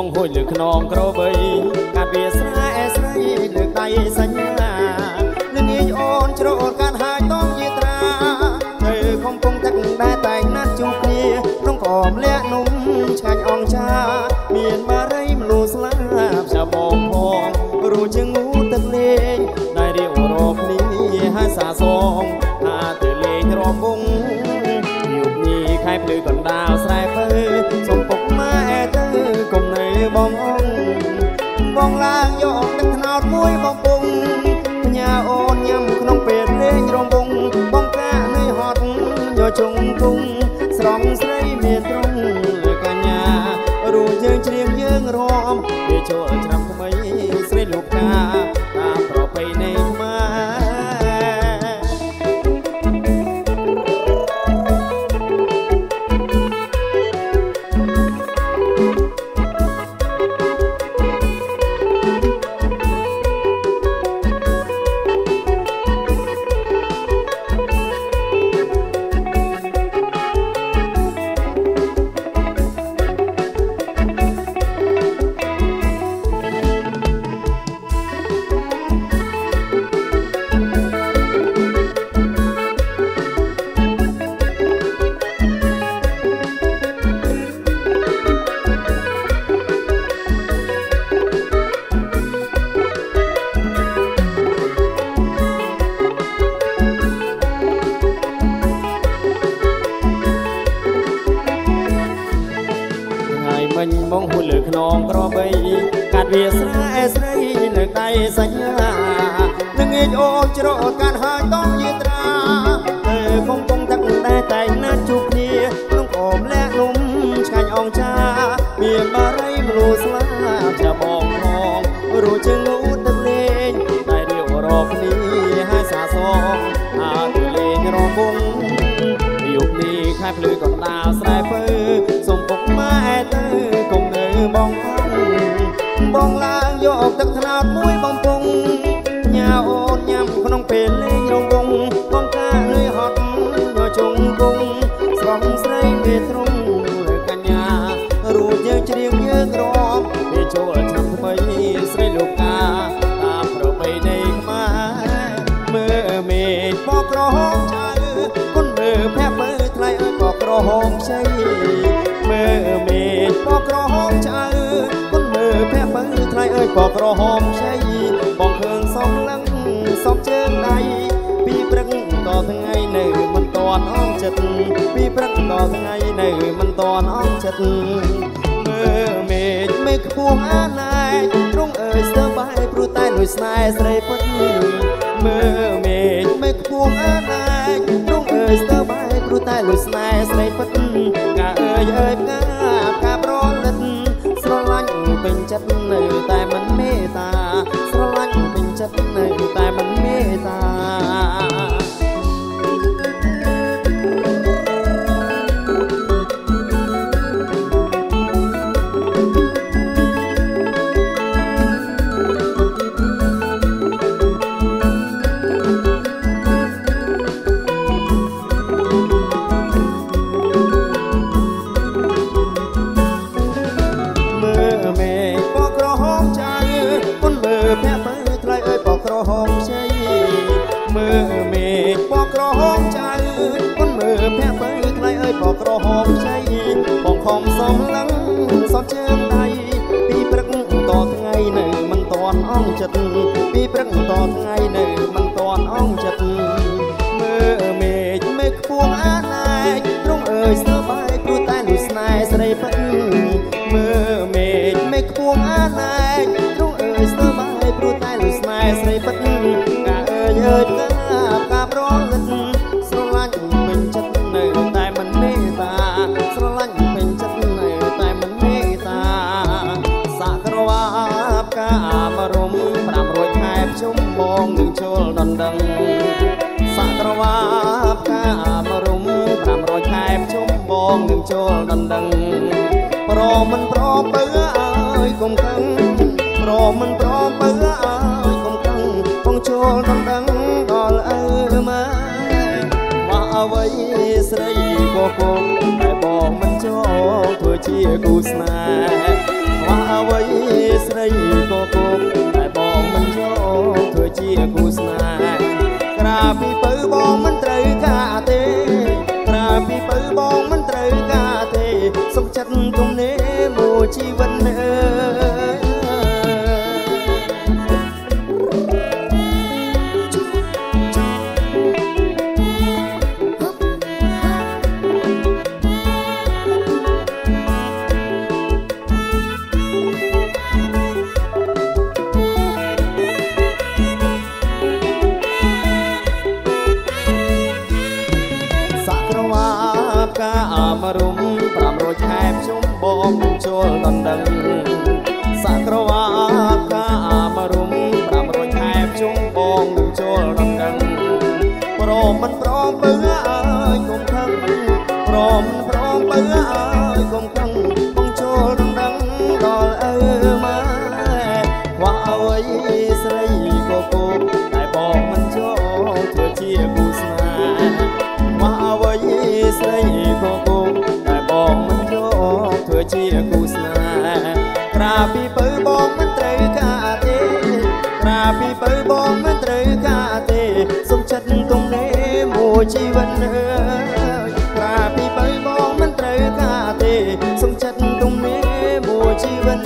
បងហួយលើខ្នងក្របីកាត់វាស្រែស្រីលើកដៃសញ្ញានឹងងាយអូនច្រូតកាត់ហើយតងយាត្រាទៅកំពុងទឹកដែលតែងណាត់ជួបគ្នាក្នុងក្រមលាក់នំឆ្ងាញ់អង្ចាមានបារីមលូស្លាប់ចាំបងផងរួចជាងូទឹកលេងដែលរៀបរកគ្នាហើយសាសងថាទៅលេងរំវងយុគនេះខែភ្លឺកណ្ដាលស្រែពើសុំពុកម៉ែទៅកុំនៅបងបងឡើងយកទឹកថ្នោតមួយបងពុងញ៉ាអូនញ៉ាំក្នុងពេលលេងរំវងបងកានៅហត់យកជុងគង់ស្រងស្រីមានត្រង់កញ្ញារួចយើងច្រៀងយើងរំវាចូលឆ្នាំថ្មីស្រីលោកកាតាមប្រពៃណីខ្មែរបងហួយលើខ្នងក្របីកាត់វាស្រែស្រីលើកដៃសញ្ញានឹងងាយអូនច្រូតកាត់ហើយតងយាត្រាទៅកំពុងទឹកដែលតែងណាត់ជួបគ្នាក្នុងក្រមលាក់នំឆ្ងាញ់អង្ចាមានបារីមលូស្លាប់ចាំបងផងរួចជាងូទឹកលេងដែលរៀបរកគ្នាហើយសាសងថាទៅលេងរំវងយុគនេះខែភ្លឺកណ្ដាលស្រែពើសុំពុកម៉ែទៅកុំនៅបងឡើងយកទឹកថ្នោតមួយបងពុងញ៉ាអូនញ៉ាំក្នុងពេលលេងរំវងបងកាលឿហត់យកជុំគង់ស្រងស្រីមេត្រង់កញ្ញារួចយើងច្រៀងយើងរំវាចូលឆ្នាំថ្មីស្រីលោកកាតាមប្រពៃណីខ្មែរមើលមេឃបកក្រហមចៅគុនមើលភ័ក្រមើលថ្លៃអើយបកក្រហមខ្ចីមើលមេឃបកក្រហមចៅគុនមើលភ័ក្រមើលថ្លៃអើយបកក្រហមខ្ចីបងឃើញសំឡឹងសំជើងដៃពីព្រឹកដល់ថ្ងៃនៅមិនតាន់អងចិត្តពីព្រឹកដល់ថ្ងៃនៅមិនតាន់អងចិត្តមើលមេឃខ្ពស់អាណែកទ្រង់អើយស្ទើរបាយព្រោះតែលួចស្នេហ៍ស្រីពិតមើលមេឃខ្ពស់អាណែកទ្រង់អើយស្ទើរបាយព្រោះតែលួចស្នេហ៍ស្រីពិតកាអើយអើយការប្រលិតស្រឡាញ់ពេញចិត្តនៅតែមិនមេត្តាស្រឡាញ់ពេញចិត្តនៅតែមិនមេត្តាមើលមេឃបកក្រហមចៅគុនមើលភ័ក្របើថ្លៃអើយបកក្រហមខ្ចីបងខំសំឡឹងសំជើងដៃពីព្រឹកតថ្ងៃនៅមិនតាន់អងចិត្តពីព្រឹកតថ្ងៃនៅមិនតាន់អងចិត្តមើលមេឃខ្ពស់អាណែកទ្រង់អើយស្ទើរបាយព្រោះតែលួចស្នេហ៍ស្រីពិតមើលមេឃខ្ពស់អាណែកទ្រង់អើយស្ទើរបាយព្រោះតែលួចស្នេហ៍ស្រីពិតអើយការប្រលិតស្រឡាញ់ពេញចិត្តនៅតែមិនមេត្តាស្រឡាញ់ពេញចិត្តនៅតែមិនមេត្តាសាក្រវាបកាបរម500ខែភ្ជុំបងនឹងចូលដណ្ដឹងសាក្រវាបកាបរម500ខែភ្ជុំបងនឹងចូលដណ្ដឹងប្រមិនប្របើអើយកុំខឹងប្រមិនប្របើអើយកុំខឹងបងចូលដណ្ដឹងដល់អើម៉ែមកអ្វីស្រីក៏គង់តែបងមិនចូលធ្វើជាគូស្នេហ៍ អ្វីស្រីក៏គោកតែបងមិនយកធ្វើជាគូស្នេហ៍ក្រៅពីពៅបងមិនត្រូវការទេក្រៅពីពៅបងមិនត្រូវការទេសុខចិត្តទំនេរមួយជីវិតមរុំ500ខែភ្ជុំបងចូលដណ្ដឹងសក្រវាកាមរុំ500ខែភ្ជុំបងចូលដណ្ដឹងព្រមមិនព្រមបើអើយកុំខឹងព្រមបើអើយកុំខឹងបងចូលដណ្ដឹងដល់ឪម៉ែខ្វះអ្វីស្រីក៏គោកតែបងមិនចូលធ្វើជាគូស្នេហ៍ខ្វះអ្វីស្រីក៏គោកបងមិនយកធ្វើជាគូស្នេហ៍ក្រៅពីពៅបងមិនត្រូវការទេក្រៅពីពៅបងមិនត្រូវការទេសុខចិត្តទំនេរមួយជីវិតក្រៅពីពៅបងមិនត្រូវការទេសុខចិត្តទំនេរមួយជីវិត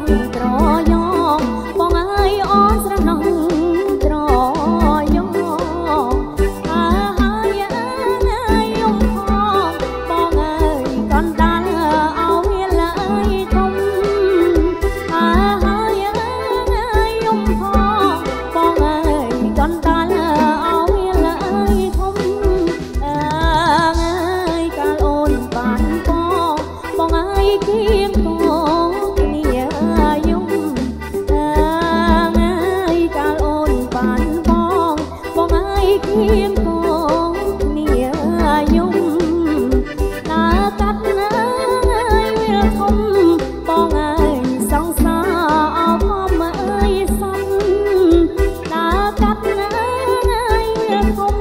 ត្រយងបងអើយអូនស្រណោះត្រយងហើយអើយយំផងបងអើយកណ្ដាលឲ្យវាឡើយធំហើយអើយយំផងបងអើយកណ្ដាលឲ្យវាឡើយធំអើយកាលអូនបានបងអើយគៀងកងគ្នាយំអើយកាលអូនបានបងអើយគៀងកងគ្នាយំណាកាត់ណាវាធំបងអើយសង្សារអោផមអើយសុំណាកាត់ណាវាធំ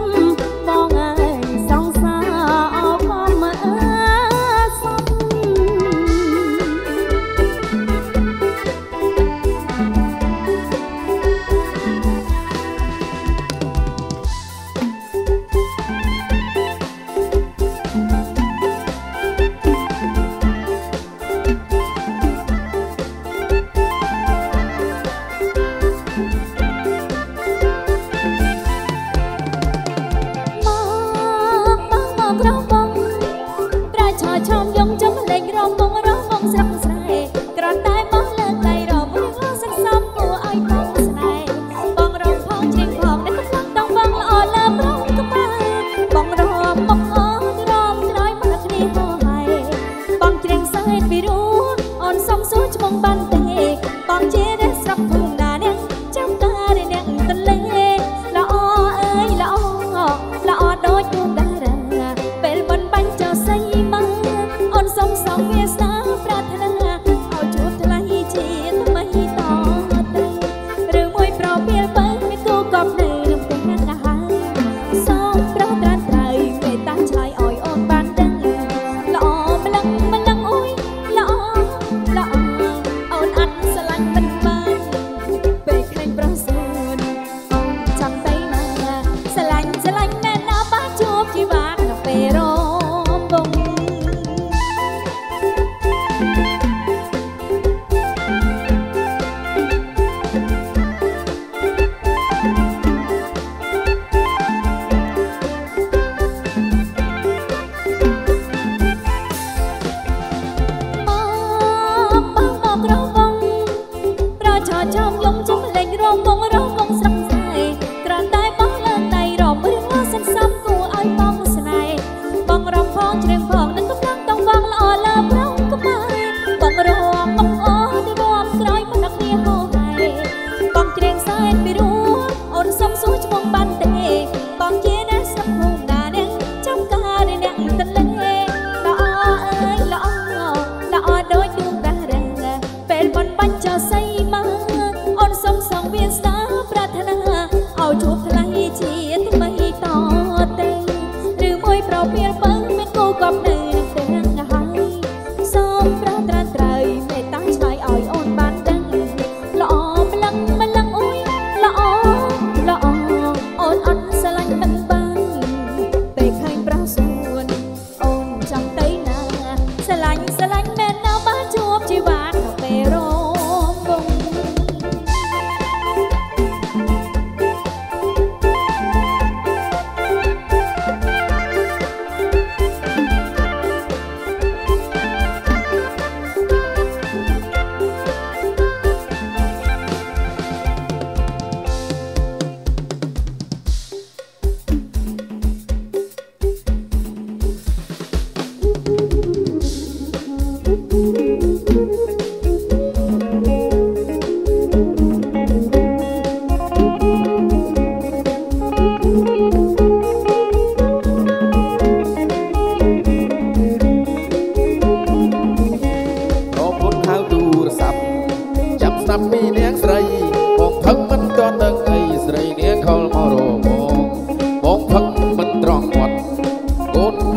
បងអើយសង្សារអោផមអើយសុំមកក្របងប្រាឆោឆោមយំចំលេងរំបងរំបងស្រស់ស្រែក្រតែបងលើកដៃរំរៀងសន្សំគួរឲ្យបងស្នេហ៍បងរំផងជ្រៀងផងនៅកំឡុងដងបងល្អលើប្រងក្បែរបងរំមកអូនរំក្រោយមកគ្នាហោហើយបងជ្រៀងសែនពីរួអូនសំសួរឈ្មោះបានទេបងជារះស្រាប់ភូមិណាអ្នកចាំការអ្នកតលេល្អអើយល្អដូចដួងតារាពេលមិនបាញ់ចោលសៃមកអូនសុំសងវាស្នាប្រាថ្នាឲ្យជួបថ្លៃជាថ្មីតទៅឬមួយប្រពាលបើមានគូកប់នៅនឹងផ្ទះណាហើយសងប្រោះត្រានត្រូវមេត្តាឆ្លើយឲ្យអូនបានដឹងល្អម្លឹងអុយល្អអូនអត់ស្រឡាញ់មិនបានពេលឃើញប្រុសស្រួនអូនចាំទៅណាស្រឡាញ់មែនណាបានជួបជីវ៉ាននៅពេលរំបង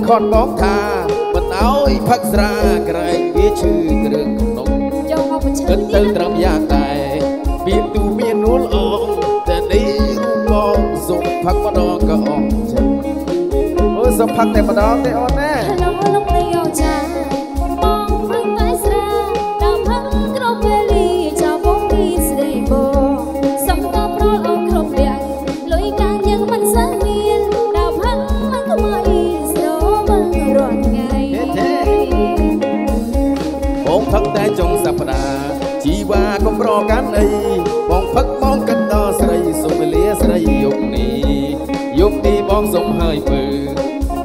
ខត់បងថាមិនអោយផឹកស្រាក្រែងវាឈឺគ្រឿងក្នុងយកមកបញ្ឈើគិតទៅត្រឹមយ៉ាងដែរមានទូមាននួលអងតែនេះបងសុំផឹកម្ដងក៏អស់ចឹងអូសុំផឹកតែម្ដងទេអូនណាលោកនេះយកចាបងផឹកតែស្រាដល់ផឹកគ្រប់ពេលលា វ៉ាកុំប្រកាន់អីបងផឹកបងកិនដល់ស្រីសុំវេលាស្រីយប់នេះបងសុំហើយពើ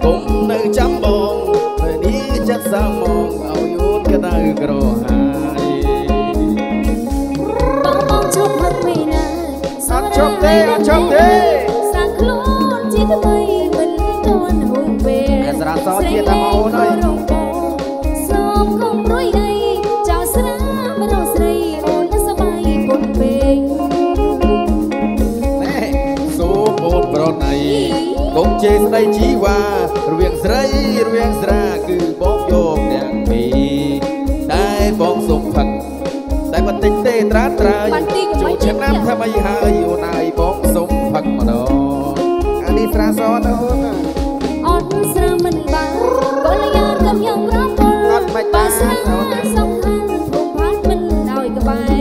កុំនៅចាំបងពេលនេះចិត្តសាមងឲ្យអូនក្តៅក្រហាយបងជប់ហឹកមិនណាអត់ជប់ទេសាំងខ្លួនជាថ្មីមិនទាន់ហួងពេលស្រាសជាតែអូនហើយសូមកុំព្រួយអីចៅស្រាមរកស្រីអូនសប្បាយពុនពេកណែសូមអូនប្រណីកុំជេរស្ដីជីវ៉ារវាងស្រីរវាងស្រាគឺបងយកទាំងពីរតែបងសុំផឹកតែបន្តិចទេត្រាត្រើយចូលឆ្នាំថាមិនហើយអូនហើយបងសុំផឹកម្ដងអានេះស្រាសតអូនអត់ស្រាមិនបានកលយានកំយ៉ាងប្រពន្ធអត់មិនបានសំខាន់ភូមិផាត់មិនឲ្យក្បែរ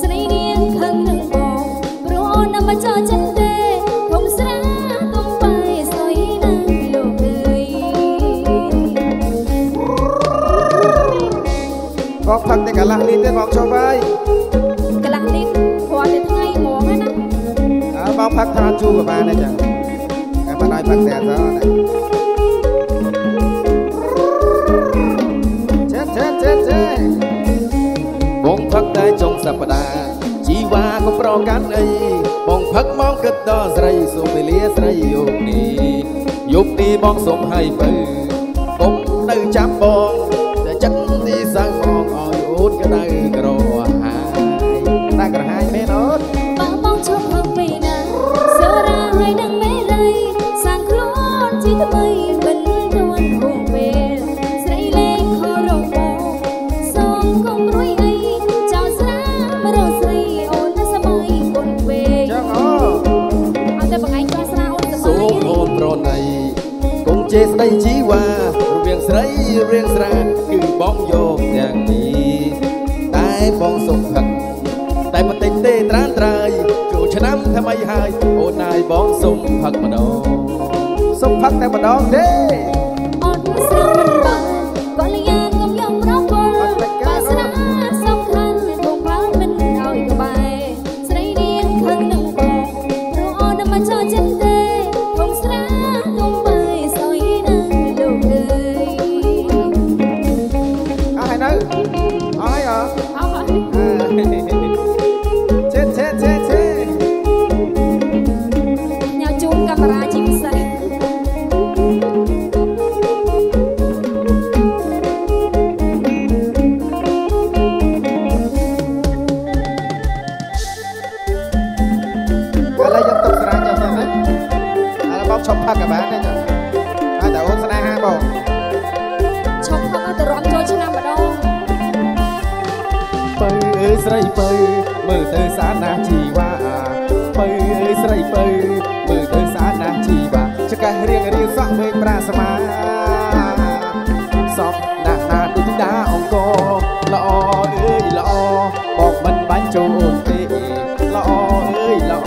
ស្រីនាងខឹងនឹងបងព្រោះអូននៅមកចោលចិត្តទេភូមិស្រាទុំបាយស្អុយនឹងលោកអើយបងផឹកតែកន្លះលីត្រទេបងចូលហើយកន្លះលីត្រគាត់តែថ្ងៃហ្មងណាបងផឹកថាជូរក៏បានដែរចឹងតែមិនឲ្យផឹកតែអត់ទេចេះបងផឹកតែចុងសប្តាហ៍ជីវ៉ាកុំប្រកាន់អីបងផឹកមកគិតដល់ស្រីសុំវេលាស្រីយប់នេះបងសុំហើយបើកុំនៅចាំបងតែចិត្តទីសៅមកឲ្យអូនក្តៅក្រហាយតែក្រហាយមែនអូនបងឈប់ហឹកពីណាសូរាហើយនឹងមេរីសាំងខ្លួនជាថ្មីមិនទាន់ហួងពេលស្រីលេងខរងបងសូមកុំរួយអីចៅស្រាមរកស្រីអូនសម័យពុនពេកចឹងអូអត់តែបង្ហាញចៅស្រាអូនសម័យសូមអូនប្រណីកុំជេរស្ដីជីវ៉ារវាងស្រីរៀងស្រាគឺបងយកទាំងនេះតែបងសុំផឹកតែបន្តិចទេត្រានត្រើយចូលឆ្នាំថ្មីហើយអូនហើយបងសុំផឹកម្ដងសុំផឹកតែម្ដងទេអត់ស្រាមិនបានកលយានកុំយកប្រពន្ធបើស្រាសំខាន់ភូមិផាត់មិនឲ្យក្បែរស្រីនាងខឹងនឹងបងព្រោះអូនមិនចោលចិត្តទេភូមិស្រាទុំបាយស្អុយនឹងលោកអើយអស់ហើយនៅអស់ហើយអស់ហើយចេះញ៉ាំជូនកាមេរ៉ាជាពិសេសឈប់ផឹកក៏បានដែរចាហើយតែអូនស្នេហាបងឈប់ផឹកទៅរំចូលឆ្នាំម្ដងបើអើយស្រីបើមើលទៅស្អាតណាស់ជីវ៉ាបើអើយស្រីបើមើលទៅស្អាតណាស់ជីវ៉ាចកេះរៀងសក់វែងប្រាស្មាសពណាស់ណាដូចដាអង្គល្អអើយល្អបងមិនបាញ់ចូលអូនទេល្អអើយល្អ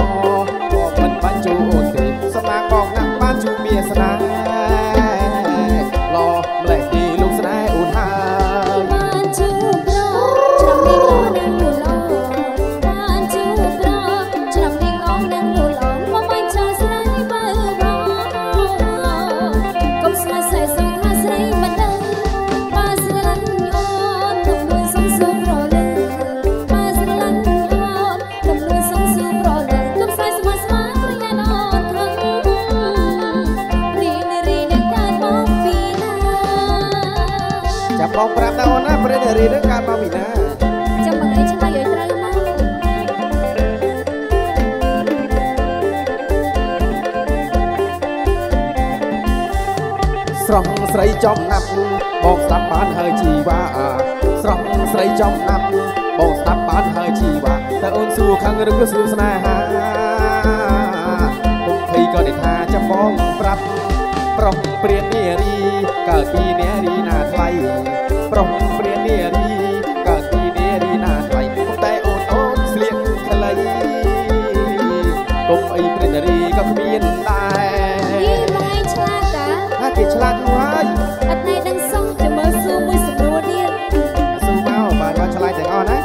បងមិនបាញ់ចូលអូនទេស្មាបងណាស់បានជួបមានស្នេហ៍ឡម្លេះទីលោកស្នេហ៍អូនហើយបានជួបក្រឆ្នាំនេះអូននឹងលូឡបានជួបក្រឆ្នាំនេះអូននឹងលូឡមកបាញ់ចោលស្រីបើបងកុំស្នេហ៍សេះសងថាស្រីមិនដឹងបានស្រឡាញ់អូនទំនួលសុំសួរប្រលើបានស្រឡាញ់អូនទំនួលសុំសួរប្រលើកុំស្នេហ៍ស្មាស្មាយ៉ាងអូនខឹងរីនឹងកើតមកពីណាចាប់បងប្រាប់ណាអូនណាព្រេនរីនឹងកើតមកពីណាចាំបងឯងឆ្លើយឲ្យត្រូវណាស្រស់ស្រីចំណាប់បងស្ដាប់បានហើយជីវ៉ាស្រស់ស្រីចំណាប់បងស្ដាប់បានហើយជីវ៉ាតែអូនសួរខាងឬក៏សួរស្នេហាគុំភ័យក៏និយាយថាចាំបងប្រាប់ប្រុសព្រាននារីកើតពីនារីណាថ្លៃប្រុសព្រាននារីកើតពីនារីណាថ្លៃគុំតែអូនស្លៀកខ្លីគុំអីព្រាននារីក៏គ្មានដែរយីបងឯងឆ្លាតតាថាគេឆ្លាតយូរហើយអត់ណែដឹងសោះតែមើលសួរមួយសម្រួលទៀតសួរមកបានឆ្លើយទាំងអស់ណា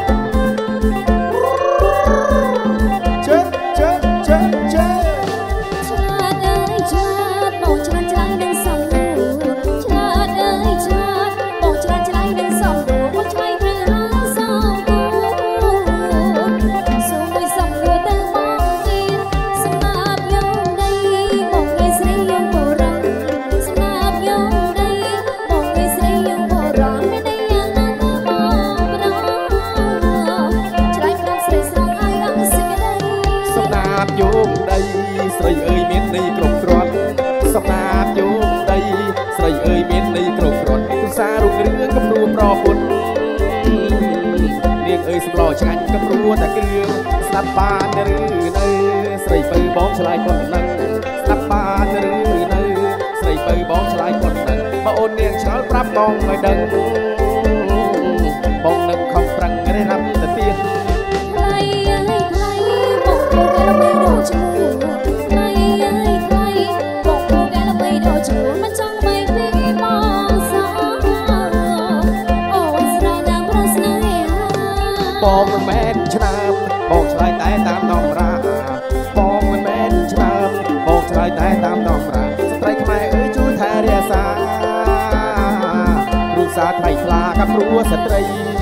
សម្លឆ្ងាញ់ក៏ព្រោះតែគ្រឿងស្ដាប់បានឬនៅស្រីពៅបងឆ្លើយប៉ុណ្ណឹងស្ដាប់បានឬនៅស្រីពៅបងឆ្លើយប៉ុណ្ណឹងបើអូននាងឆ្ងល់ប្រាប់បងឲ្យដឹងបងនឹងខំប្រឹងរៀបរាប់ទៅទៀតថ្លៃអើយថ្លៃបងពូកែល្បីរកឈ្មោះថ្លៃអើយថ្លៃបងពូកែល្បីរកឈ្មោះមិនចង់បីពីបងសោអូនស្រែតាមប្រស្នេហាបងមិនមែនឆ្នាំបងឆ្លើយតែតាមតម្រាបងមិនមែនឆ្នាំបងឆ្លើយតែតាមតម្រាស្ត្រីខ្មែរអើយជួយថែរក្សាគ្រួសារថ្លៃថ្លាกับព្រោះស្ត្រី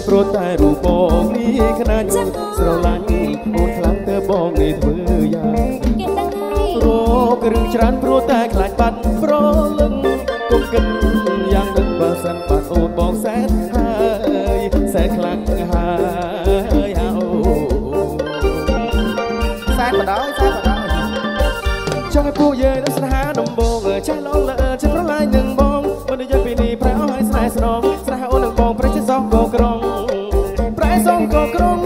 ព្រោះតែរូបបងនេះខ្នាច់ស្រឡាញ់អូនខ្លាំងទៅបងនេះធ្វើយ៉ាងគេដឹងហើយរករឿងច្រើនព្រោះតែខ្លាចបាត់ប្រលឹងគុំគិតយ៉ាងនឹងបើសិនបាត់អូនបងសែនហើយសែនខ្លាំងហើយអូសែនបដ ாய் សែនបដ ாய் ចង់ឲ្យពួកយើងនឹងស្នេហាដំបងចេះលងលើចេះប្រឡាយនឹងបងមិននិយាយពីនេះប្រែឲ្យស្នេហ៍ស្នងស្នេហ៍អូននឹងបងប្រជិះសងកក្រងសងក៏ក្រុង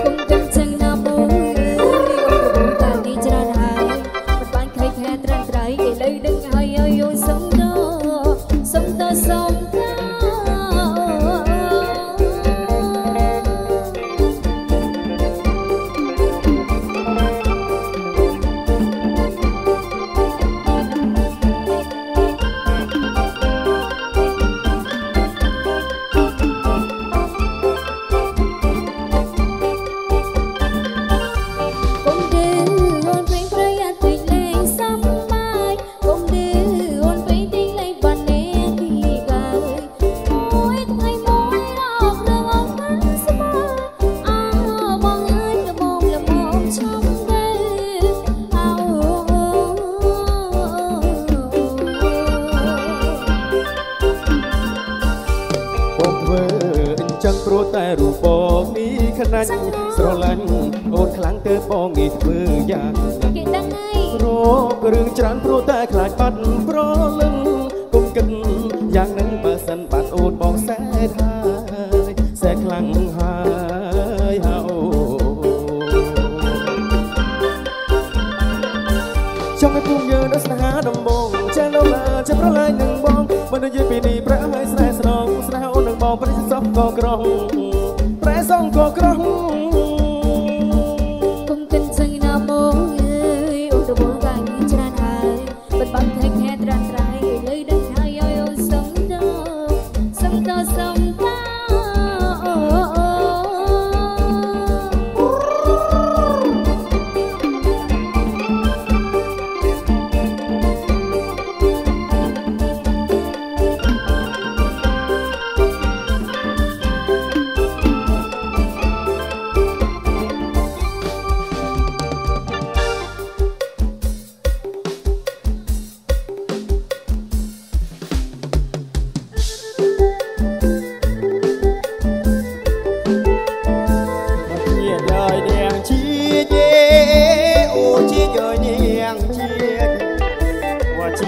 គុំទាំងចឹងណាបងអូនតែនេះច្រើនហើយមិនបានឃើញខែត្រឹមត្រូវគេលើដឹងហើយអូនសុំតសុំតសុំតព្រោះតែរូបបងនេះខ្នាច់ស្រឡាញ់អូនខ្លាំងទៅបងនេះធ្វើយ៉ាងគេដឹងហើយរករឿងច្រើនព្រោះតែខ្លាចបាត់ប្រលឹងគុំគិតយ៉ាងនឹងបើសិនបាត់អូនបងសែនហើយសែនខ្លាំងហើយអូចង់ឲ្យពួកយើងដល់ស្នេហាដំបងចេះលងលើចេះប្រឡាយនឹងបងមិននិយាយពីនេះប្រែឲ្យស្នេហ៍ស្នងស្នេហ៍អូននឹងបងប្រសិទ្ធសពក៏ក្រងប្រែសងក៏ក្រងគុំគិនចឹងណាបងអើយអូនទៅបងកាយច្រើនហើយមិនបានឃើញខែត្រឹមត្រូវលើដឹងហើយអូនសុំតសុំតសុំត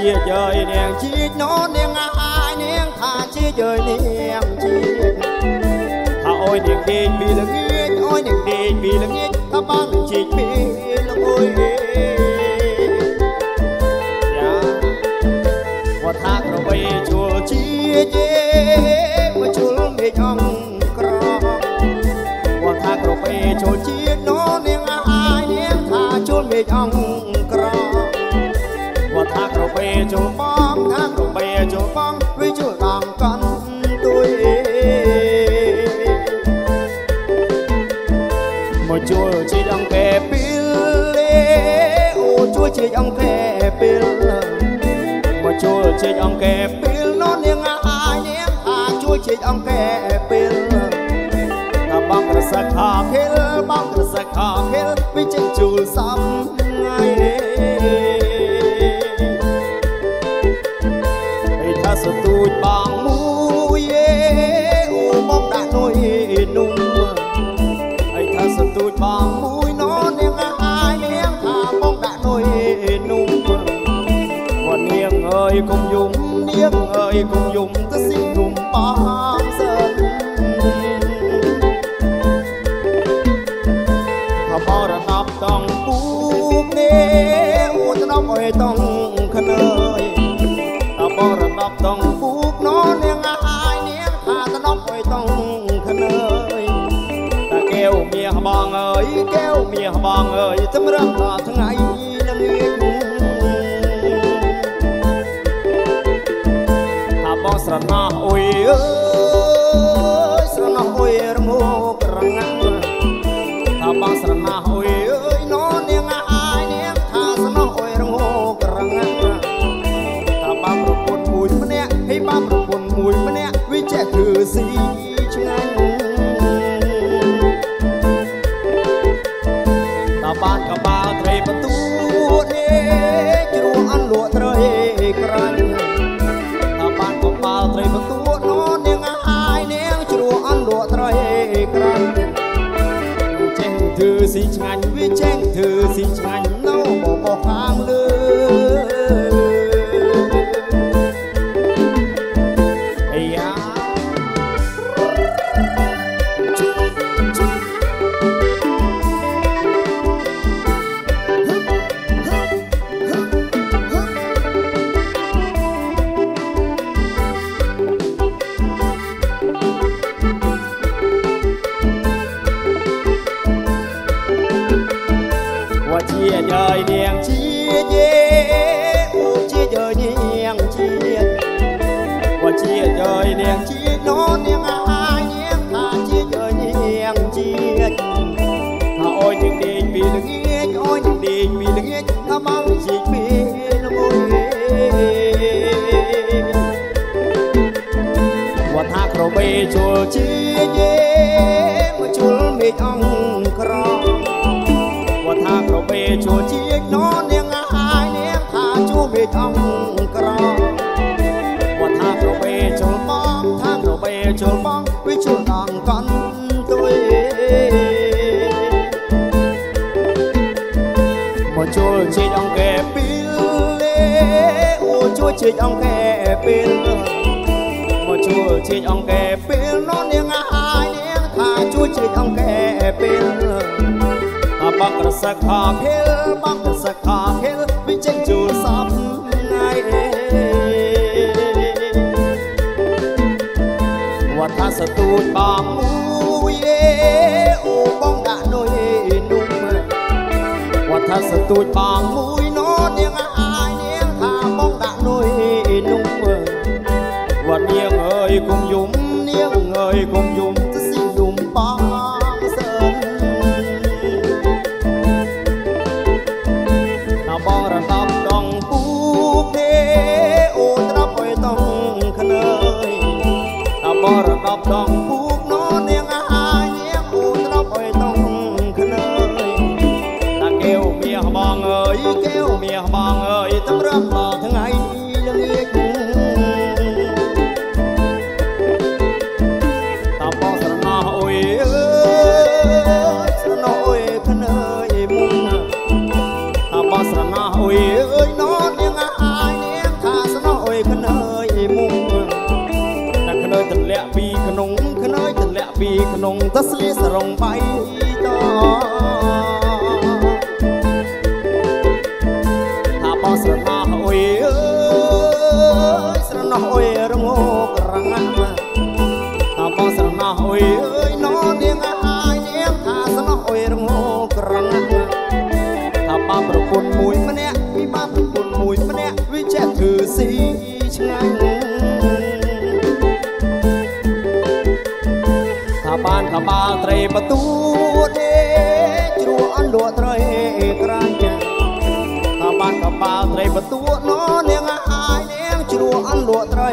chia trời nàng chiếc nó nàng ai nàng thà chia trời nàng chiếc thà ôi nàng đi vì là nghe ôi nàng đi vì là nghe ta băng chiếc vì là ôi dạ và thà rồi bây chùa chia mà chùa mê trong cỏ và thà rồi bây chùa chia មេឃអង្គក្រគាត់ថាក្របីជុលបងថាក្របីជុលបងវាជុលដងកាន់ទួយមកជួលជាអង្គែពីលអូជួលជាអង្គែពីលមកជួលជាអង្គែពីលនននាងអាយនាងថាជួលជាអង្គែពីលថាបងក្រសកខាខិលបងក្រសកខាខិលវាចេញជួលសំថ្ងៃថាសទូចបងមួយអូមកដាក់នុយนุ่มហើយថាសទូចបងមួយនននាងអាយនាងថាបងដាក់នុយนุ่มគាត់នាងអើយកុំយំនាងអើយកុំយំទៅស៊ីนุ่มបងសិនថាបរណប់តង់ពូកនេះអូថ្នប់អើយតង់ខណើយថាបរណប់តង់ពូកនននាងអាយនាងថាថ្នប់អើយតង់ខណើយតាកែវមាសបងអើយកែវមាសបងអើយតម្រឹងដល់ថ្ងៃល្ងាចថាបងស្រណោះអុយអើយស្រណោះអុយរងោករងាក់ថាបងស្រណោះអុយអើយនននាងអាយនាងថាស្រណោះអុយរងោករងាក់ថាបងប្រពន្ធមួយម្នាក់ហើយបងប្រពន្ធមួយម្នាក់វាចេះធ្វើស៊ីឆ្ងាញ់តាបានកបាល់ត្រីបន្ទួតជ្រោះអន់លក់ត្រីក្រាញ់តាបានកបាល់ត្រីបន្ទួតនននាងអាយនាងជ្រោះអន់លក់ត្រីក្រាញ់ចេះធ្វើស៊ីឆ្ងាញ់វាចេះធ្វើស៊ីឆ្ងាញ់នៅបបខាងលើជាយាយនាងជាយេអូជាយាយនាងជាว่าជាយាយនាងជានននាងអាយនាងថាជាយាយនាងជាថាអើយនឹងដេកពីល្ងាចអើយនឹងដេកពីល្ងាចថាមកជីកពីល្ងុយว่าថាក្របីជួលជាយេមកជួលមេឃអង្គក្រว่าថាក្របីជួលជានននាងអាយនាងថាជួលមេឃអង្គក្រว่าថាក្របីជួលបងថាក្របីជួលបងវាជួលដងកាន់ទួយមកជួលជាអង្គែពីលអូជួលជាអង្គែពីលមកជួលជាអង្គែពីលនននាងអាយនាងថាជួលជាអង្គែពីលបងក្រសកខាខិលបងក្រសកខាខិលវាចេញជួលសំថ្ងៃว่าថាសទូចបងមួយអូបងដាក់នុយนุ่มว่าថាសទូចបងមួយនននាងអាយនាងថាបងដាក់នុយนุ่มว่าនាងអើយកុំយំនាងអើយកុំយំទៅស៊ីนุ่มបងបងរំដំដងពូកនេះអូត្រាប់អើយតង់ខណើយតាបងរំដំដងពូកនននាងអាយនាងអូត្រាប់អើយតង់ខណើយតាកែវមាសបងអើយកែវមាសបងអើយតម្រឹងដល់ថ្ងៃល្ងាចតាបងស្រណោះអើយស្រណោះអើយខណើយមុំបងស្រណោះអុយអើយនននាងអាយនាងថាស្រណោះអុយខណើយមុំតែខណើយទម្លាក់ពីក្នុងខណើយទម្លាក់ពីក្នុងទៅស្លៀសរងបៃតថាបងស្រណោះអុយអើយស្រណោះអុយរងោករងាក់ថាបងស្រណោះអុយអើយនននាងអាយនាងថាស្រណោះអុយរងោករងាក់ថាបង ថាបាល់ត្រីបទូទេជ្រួអន់លក់ត្រីក្រាញ់ថាបាល់ត្រីបទូណនាងអាយនាងជ្រួអន់លក់ត្រី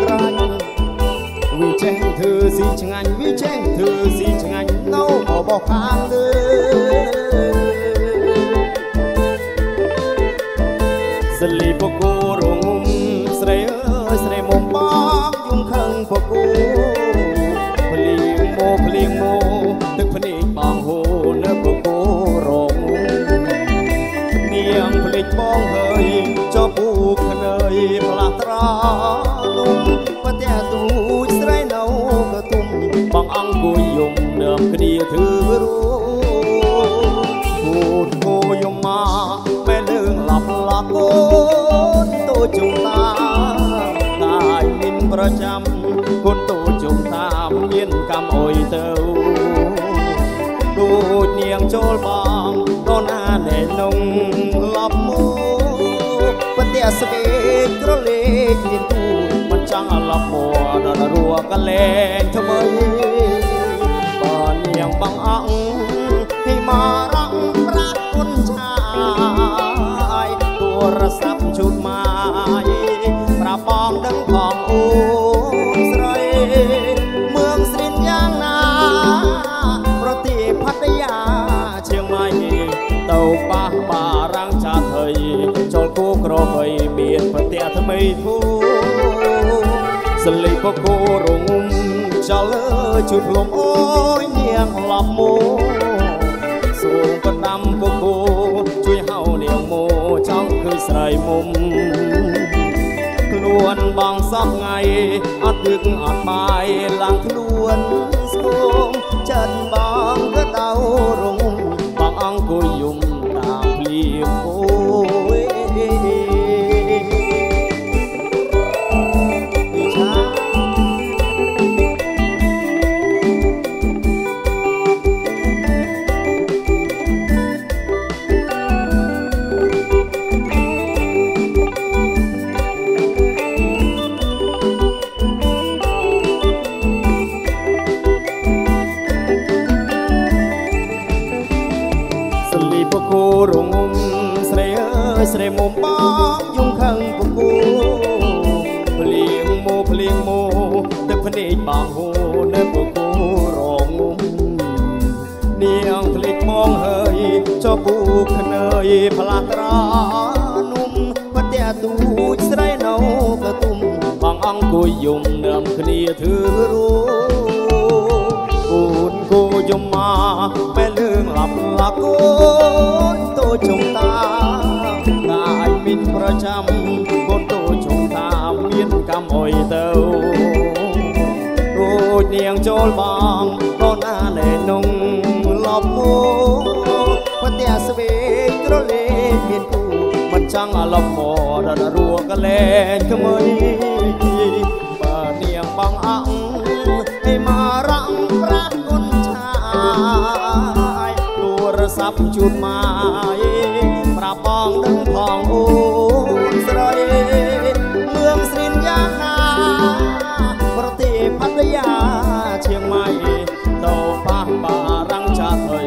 ក្រាញ់វាចេះធ្វើស៊ីឆ្ងាញ់វាចេះធ្វើស៊ីឆ្ងាញ់នៅបោះខាងលើសលីបកូរងុំស្រីអើយស្រីមុំបងយំខឹងបកូភ្លៀងម៉ូទឹកភ្នែកបងហូរនៅបកូរងនាងភ្លេចបងហើយចុះពូខ្នើយផ្លាស់ត្រនុំប្រទះទូចស្រីនៅក៏ទុំបងអង្គុយយំនឹមគ្នាធ្វើរូគូយំមកបែរលើងឡាប់ឡាកូនតូចជុំតាតែមានប្រចាំកូនតូចជុំតាមានកម្មអុយទៅដូចនាងចូលបងកូនអាណែនងឡប់មកប្រទះស្វេកក្រលេកមានទូមិនចង់ឡប់មកដល់រួកលែងថ្មីបើនាងបងអង្គទីមករកប្រាក់គុណឆាយទូរស័ព្ទជូតមកប្រាប់បងដឹងផងអូនស្រីเมืองស្រីយ៉ាងណាប្រទេសផាត់យាเชียงใหม่ទៅប៉ះបារាំងចាថៃចូលគូក្របីមានប្រទេសថ្មីធូសលីបកូរងុំចលជួយភ្លុំអូយនាងឡប់មកសួងក៏ដាំកូជួយហៅនាងមកចង់ឃើញស្រីមុំខ្លួនបងសពថ្ងៃអត់ទឹកអត់បាយឡើងខ្លួនស្គមចិត្តបងក៏ដៅរងបងអង្គុយយំតាមភ្លៀងអូយរងុំស្រីអើយស្រីមុំបងយំខឹងពពូភ្លៀងម៉ូទឹកភ្នែកបងហូរនៅពពូរងុំនាងភ្លេចបងហើយចុះពូខ្នើយផ្លាស់ត្រនុំប្រទះទូចស្រីនៅក៏ទុំបងអង្គុយយំនឹមគ្នាធ្វើរូអូនគូយំមកបែរលើងឡាប់ឡាកូនតូចជុំតាងាយមានប្រចាំកូនតូចជុំតាមានកម្មអុយទៅដូចនាងចូលបងកូនអាណែនងឡប់មកប្រទះស្វេកក្រលេមានគូមិនចង់ឡប់មកដល់រួកលែងថ្មីបើនាងបងអង្គឲ្យមករកប្រាក់គុណឆាយទូរស័ព្ទជូតមកប្រាប់បងដឹងផងអូនស្រីเมืองស្រីយ៉ាងណាប្រទេសផាត់យាเชียงใหม่ទៅប៉ះបារាំងចាថៃ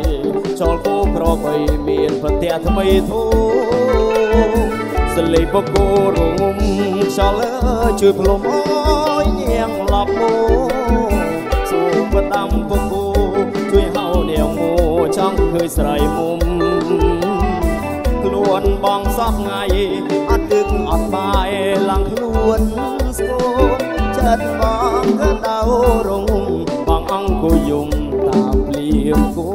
ចូលគូក្របីមានប្រទេសថ្មីធូសលីបកូរងុំខ្យល់ជួយភ្លុំអូយនាងឡប់មកសួងបដាំពពូជួយហៅនាងមកចង់ឃើញស្រីមុំខ្លួនបងសពថ្ងៃអត់ទឹកអត់បាយឡើងខ្លួនស្គមចិត្តបងក៏ដៅរងបងអង្គុយយំតាមភ្លៀងគូ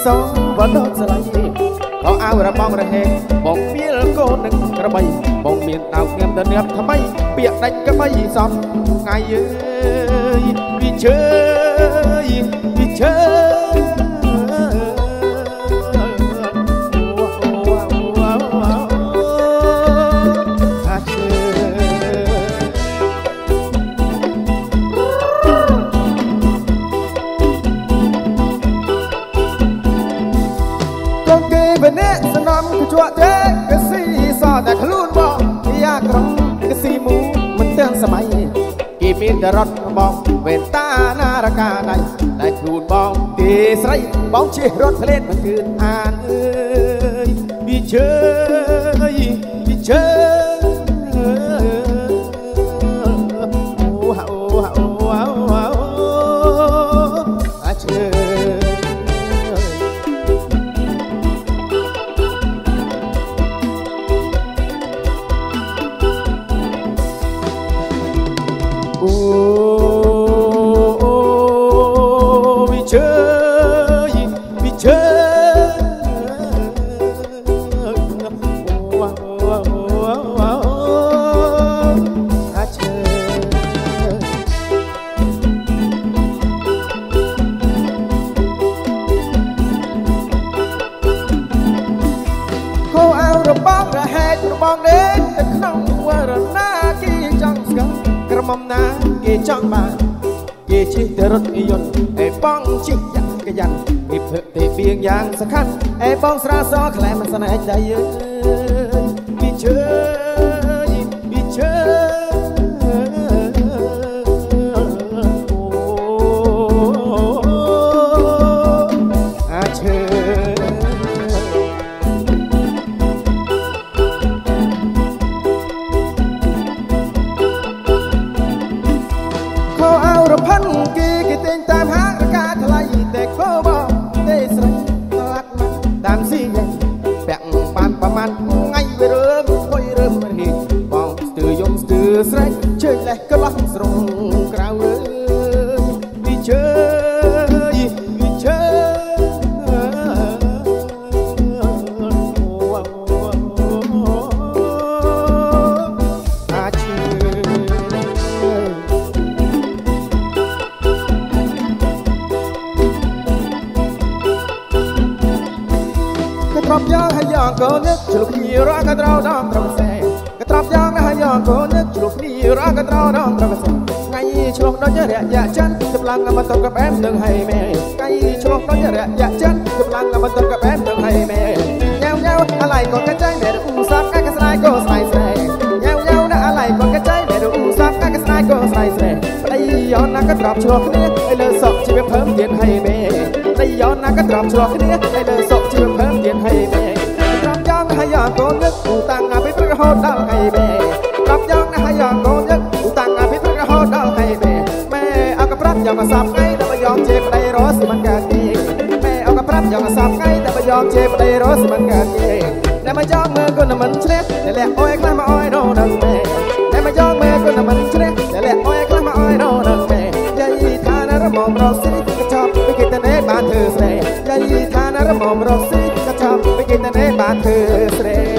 សបដស្លៃក៏អើរបងរហេបងពៀលកូននឹងក្របីបងមានដៅញៀមទៅនៀបថ្មីពាក្យដាច់ក្បីសំថ្ងៃអើយពីជើពីជើสนอมกจั่วเจ๊กสีสอแต่ขลุ่นบอกยากร้องกสีมูมันเตือนสมัยกีมีแต่รถบอกเวนตานาฬิกาได้ขลุ่นบอกตีใส่บอกชีรถเพลนมันคืนอ่านเอ้ยพี่เชยพี่เชยโอ้ฮะโอ้ฮะโอ้ฮะโอ้ฮะอาเชยมอมนาเกจ้องมาเกชิเตรถยนต์ไอ้ป้องชิยันกยันมีเพื่อเตะเบียงยางสักขันไอ้ป้องสระซอแคลมันสนใจเยอะพี่เชยพี่เชยอาเชยพันกีกิเต็งตามหากระกาทลายแต่โคบอกเตสระลัดมันตามสี่ใหญ่แบ่งปานประมาณไงไปเริ่มค่อยเริ่มมันเหตุบองตื่อยงตื่อใส่เชยเลยก็ลักสรงกล่าวเลยพี่เชยพี่เชยกระทบยางให้ยางก็นึกจุกนี่รักกระเตาดองตระเสกระทบยางให้ยางก็นึกจุกนี่รักกระเตาดองตระเสไงฉลองน้อยเรียยะจันกำลังมาตบกับแอมหนึ่งให้แม่ไงฉลองน้อยเรียยะจันกำลังมาตบกับแอมหนึ่งให้แม่เย้าเย้าอะไรก็กระจายแม่ดูซับกันกระสายก็ใส่เสเย้าเย้านะอะไรก็กระจายแม่ดูซับกันกระสายก็ใส่เสไอ้ย้อนนักกระทบฉลองนี้ไอ้เลือดสดชีวิตเพิ่มเตียนให้แม่ไอ้ย้อนนักกระทบฉลองนี้ไอ้เลือดสดชีวิตเพิ่มเตียนให้แม่รับยองให้ยองโกนึกอุตังอาพิตระโหดดาวให้แม่รับยองให้ยองโกนึกอุตังอาพิตระโหดดาวให้แม่แม่เอากระพรับยองมาสับไงแต่ไม่ยอมเจ็บได้รอสิมันกันเองแม่เอากระพรับยองมาสับไงแต่ไม่ยอมเจ็บได้รอสิมันกันเองแต่ไม่ยอมเมื่อคนมันเช็ดแต่แหลกอ้อยกล้ามาอ้อยโดนดังแม่แต่ไม่ยอมเมื่อคนมันเช็ดแต่แหลกอ้อยกล้ามาอ้อยโดนดังแม่ยายทานระมอมเราสิกระชอบไปกินแต่เนบ้านเธอเสยยายทานระมอมเราสิกระชอบไปกินแต่เนบ้านเธอเสย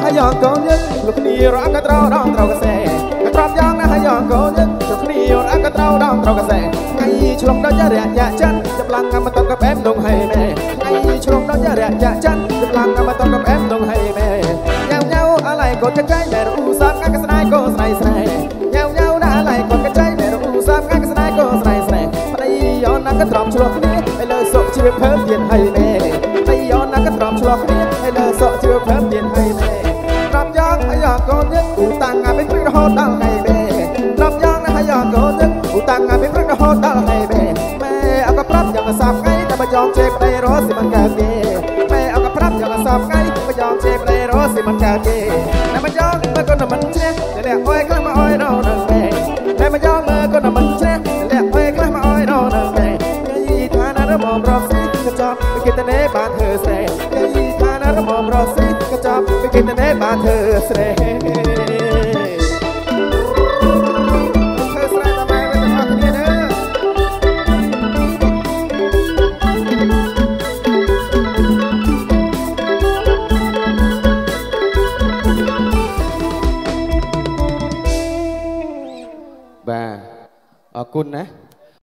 ให้ยองโกนึกลูกนี่รักกระเตาดองเตากระแสกระตรอบยองนะให้ยองโกนึกลูกนี่รักกระเตาดองเตากระแสไงฉลองดอกยาเรียยะจันกำลังมาตบกับแอมดงให้แม่ไงฉลองดอกยาเรียยะจันกำลังมาตบกับแอมดงให้แม่เย้าเย้าอะไรกดกระจายแม่รู้ซับกันกระสายก็ใส่ใส่เย้าเย้านะอะไรกดกระจายแม่รู้ซับกันกระสายก็ใส่ใส่ไปย้อนนักกระตรอบฉลองนี้ให้เลยส่งชีวิตเพิ่มเตียนให้แม่ไปย้อนนักกระตรอบฉลองนี้ให้เลยส่งชีวิตเพิ่มเตียนให้แม่รับยองให้ยองโกนึกอุตังอาเป็นพระโหดดาวให้แม่รับยองให้ยองโกนึกอุตังอาเป็นพระโหดดาวให้แม่แม่เอากระพรับยองมาสับไงแต่ไม่ยอมเจ็บได้รอสิมันกันเย่แม่เอากระพรับยองมาสับไงไม่ยอมเจ็บได้รอสิมันกันเย่แต่ไม่ยอมเมื่อคนมันเช็ดแต่แหลกอ้อยกล้ามาอ้อยเราหนึ่งแม่แต่ไม่ยอมเมื่อคนมันเช็ดแต่แหลกอ้อยกล้ามาอ้อยเราหนึ่งแม่ยายทานระมอมรอบสิกระจอบ គេតនេបានធ្វើស្រែយាយថាណារមរស៊ីក៏ចាប់គេតនេបានធ្វើស្រែធ្វើស្រែតាមម៉ែវិញទាំងអស់គ្នាណាបាទអរគុណណា